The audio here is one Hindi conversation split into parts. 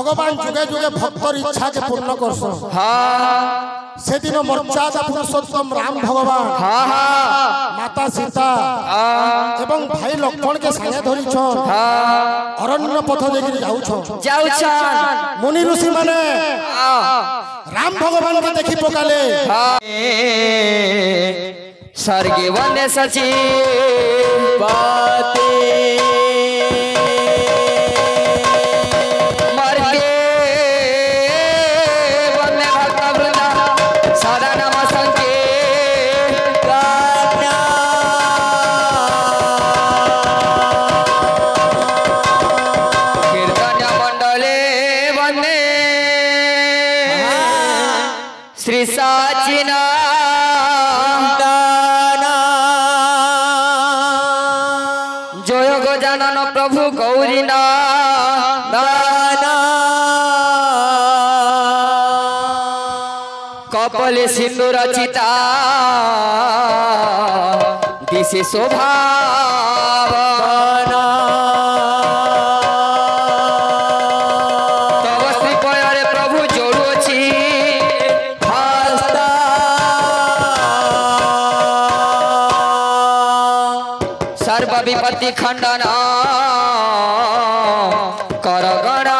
भगवान जुगे जुगे भक्तर इच्छा के पूर्ण करसन। हाँ से दिन मर्यादा पुरुषोत्तम राम भगवान हाँ हाँ माता सीता एवं भाई लक्ष्मण के संगे धरी छन हाँ अरण्य पथ देखि जाउ छन मुनि ऋषि माने राम भगवान के देखि पकाले स्वर्गे वने सची बाते श्री साचिना जय गजानन प्रभु गौरीना कपले सिंदूर चिता दिशे शोभा विपत्ति खंडन कर गणनाथ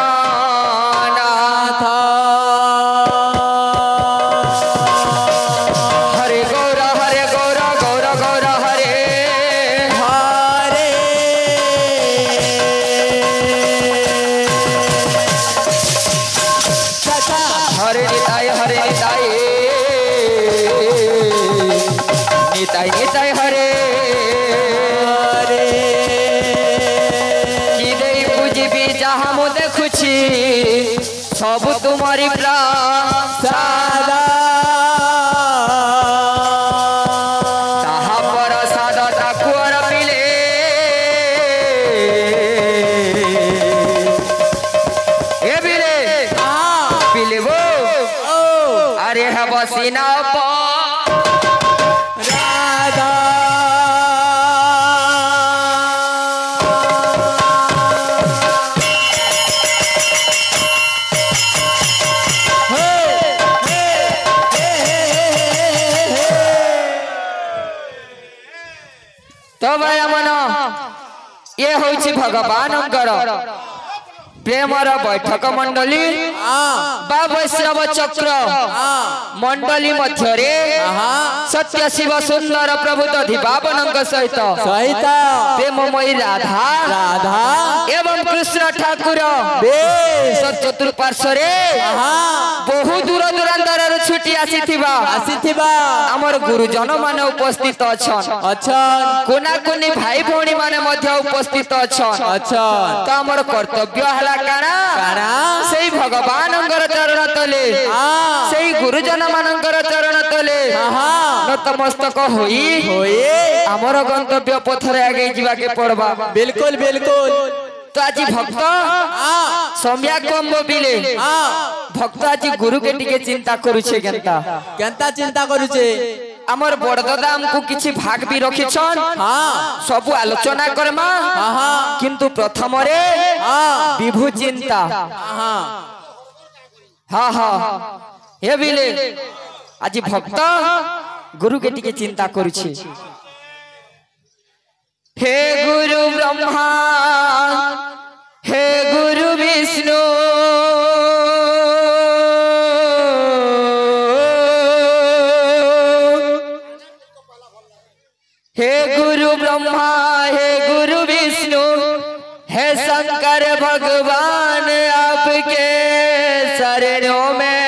हरे गौर गौर गौर हरे हरे हरे निताय निताय निताय हरे सब तुम्हारी प्रसाद ताहा प्रसाद ठाकुर पिले ए बिले पिले वो अरे है बसीना तो भाई मन ये होछि भगवान प्रेमर बैठक मंडली बा वैष्णव चक्र मंडली मध्य सत्य शिव सुंदर प्रभु दधिभावन सहित प्रेममयी राधा एवं कृष्ण ठाकुर चतुर्पार्श्व बहु दूर दूरांतर छुट्टी आसीथिबा आमर गुरुजन माने उपस्थित अछन कोना कोनी भाई भौणी माने मध्य उपस्थित अछन तो आमर कर्तव्य हला काना सेई भगवान चरण तले सेई गुरुजन मानकर चरण तले नतमस्तक होई आमर गंतव्य पथरे आगे जीवा के पड़बा। बिल्कुल बिल्कुल। तो आज भक्त सम्या कम बिले भक्त आज गुरु के टिके चिंता करूछे केनता चिंता करूछे आमर बड़ दादा हमको किछि भाग भी रखिछन सब आलोचना करमा किंतु प्रथम रे विभु चिंता हे बिले आज भक्त गुरु के टिके चिंता करूछे। हे गुरु ब्रह्मा हे गुरु विष्णु हे गुरु ब्रह्मा हे गुरु विष्णु हे शंकर भगवान आपके शरणों में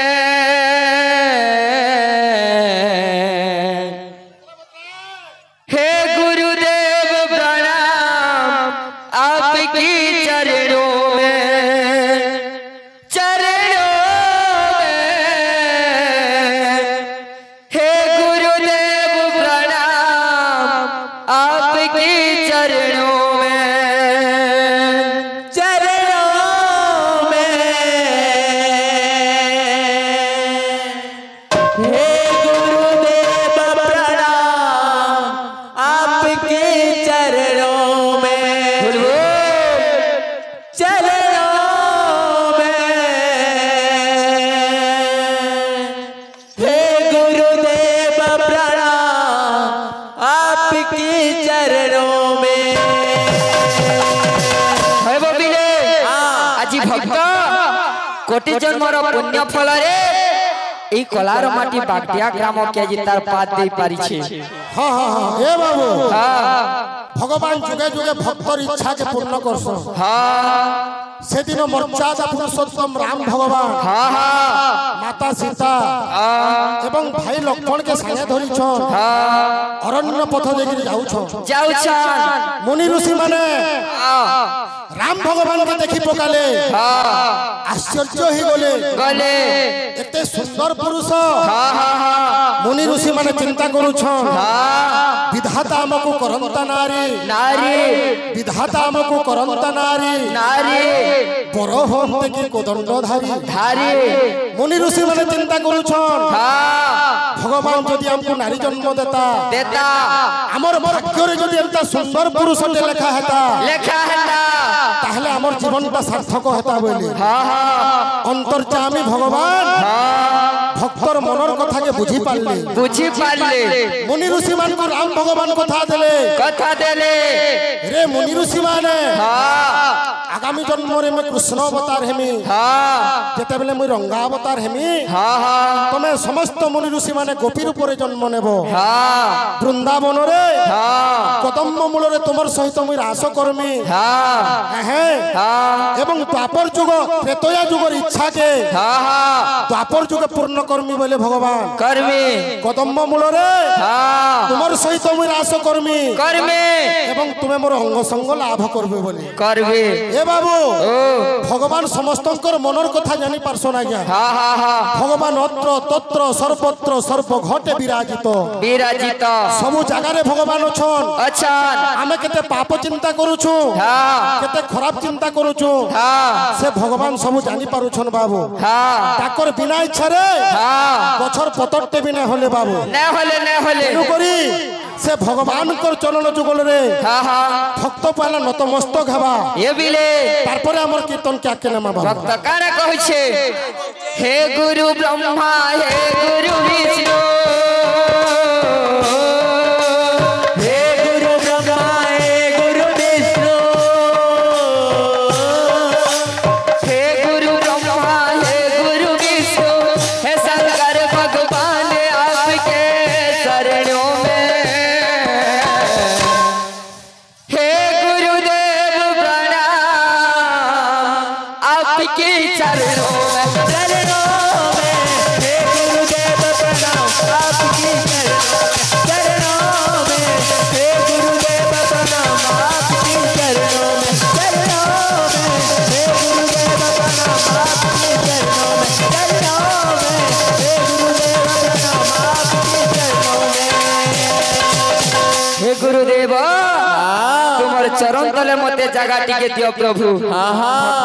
हे गुरुदेव प्रणाम आपकी चरणों में हे गुरुदेव प्रणाम आपकी चरणों में ভক্ত কোটি জন্মর পুণ্য ফলরে এই কলার মাটি বাগদিয়া গ্রাম কে আজি তার পাদ দেই পারিছে। হ্যাঁ হ্যাঁ হ্যাঁ এ বাবু ভগবান যুগে যুগে ভক্তর ইচ্ছাকে পূর্ণ করছেন। সেদিন মর্যাদা পুরুষোত্তম রাম ভগবান মাতা সীতা এবং ভাই লক্ষ্মণকে সাথে ধরিছন অরণ্য পথ দেখি যাউছন। মুনি ঋষি মানে রাম ভগবানকে দেখি পকালে আশ্চর্য হয়ে গলে এতে সুন্দর পুরুষ। মুনি ঋষি মানে চিন্তা করুছন বিধাতা আমকু করন্তা নারী বিধাতা আমকু করন্তা নারী বড় হতে কি কোদণ্ডধারী। মুনি ঋষি মানে চিন্তা করুছন ভগবান যদি আমকু নারী জন্ম দেতা আমার ভাগ্যরে যদি এমতা সুন্দর পুরুষতে লেখা হেতা তাহলে আমার জীবনটা সার্থক হেতা বলি অন্তর্যামী ভগবান ভক্তর মনের কথাকে বুঝি পারলে মুনি ঋষি মানকু রাম ভগবান কথা দেলে রে মুনি ঋষি মানে আগামী জন্মরে মে কৃষ্ণ অবতার হেমি যেতেবেলে মুই রঙ্গা অবতার হেমি তুমি সমস্ত মুনি ঋষি মানে গোপীর উপরে জন্ম নেব বৃন্দাবনরে কদম্ব মূলরে তোমার সহিত মুই রাস কর্মী এবং দ্বাপর যুগ ত্রেতয়া যুগর ইচ্ছাকে দ্বাপর যুগে পূর্ণ কর্মী বলে ভগবান কদম্ব মূলরে তোমার সহিত মুই রাস কর্মী এবং তুমি মোর অঙ্গ সঙ্গ লাভ করবে বলে এ বাবু ভগবান সমস্তঙ্কর মনের কথা জানি পারছন আজ্ঞা। ভগবান অত্র তত্র সর্বত্র সর্বঘটে বিরাজিত সবু জায়গারে ভগবান অছন। আমি কেতে পাপ চিন্তা করুছু কেতে খারাপ চিন্তা করুছু সে ভগবান সবু জানি পারুছন বাবু। তাকর বিনা ইচ্ছারে গছর পতরটে বিনা হলে বাবু করি সে ভগবানকর চরণ যুগলরে ভক্ত পালা নতমস্তক হেবা তারপরে আমার কীর্তন কে আকে নেমা বাবু। ভক্ত কারে কইছে হে গুরু ব্রহ্মা হে গুরু বিষ্ণু হে গুরু ব্রহ্মা হে গুরু বিষ্ণু হে গুরু ব্রহ্মা হে গুরু বিষ্ণু হে शंकर भगवान आपके शरणों में हे गुरुदेव प्रणाम आपके चरणों में हे गुरुदेव प्रणाम आपके चरणों में हे गुरुदेव प्रणाम आपके चरणों में हे गुरुदेव प्रणाम आपके चरणों में हे गुरुदेव प्रणाम आपके चरणों में। हे गुरुदेव तुम्हार चरण तले मते जगह टिके दियो प्रभु।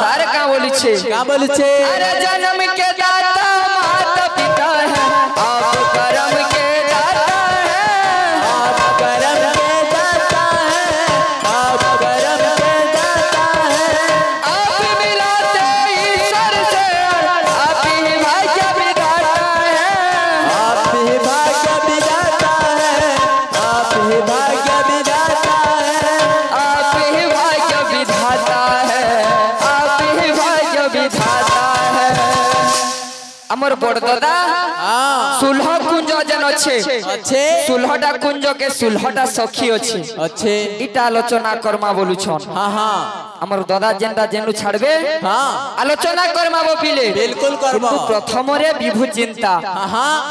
तार का बोलिछे अरे जन्म के दाता माता पिता है आप कर्म के दाता है आप कर्म के दाता है आप कर्म के दाता है आप मिलाते ईश्वर से आप ही भाग्य बिगाड़ता है आप ही भाग्य बिगाड़ता है आप ही भाग्य बिगाड़ता है आप ही भाग्य विधाता है आप ही भाग्य विधाता है। আমার বড় দাদা সুলহ কুঞ্জ যেন আছে সুলহটা কুঞ্জ কে সুলহটা সখী আছে এটা আলোচনা কর্মা বলুছন। আমার দাদা যেনটা যেনু ছাড়বে আলোচনা কর্মা বপিলে বিলকুল করব। প্রথমরে বিভু চিন্তা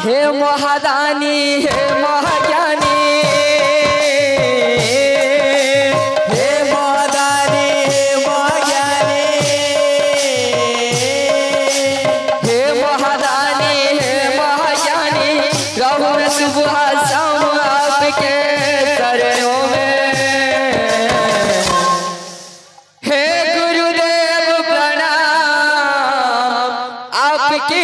হে মহাদানী হে মহাজ্ঞানী হে মহাদানী হে মহাজ্ঞানী हे महादानी हे महाज्ञानी रहु मैं सुबह शाम आपके चरणों में हे गुरुदेव प्रणाम आपकी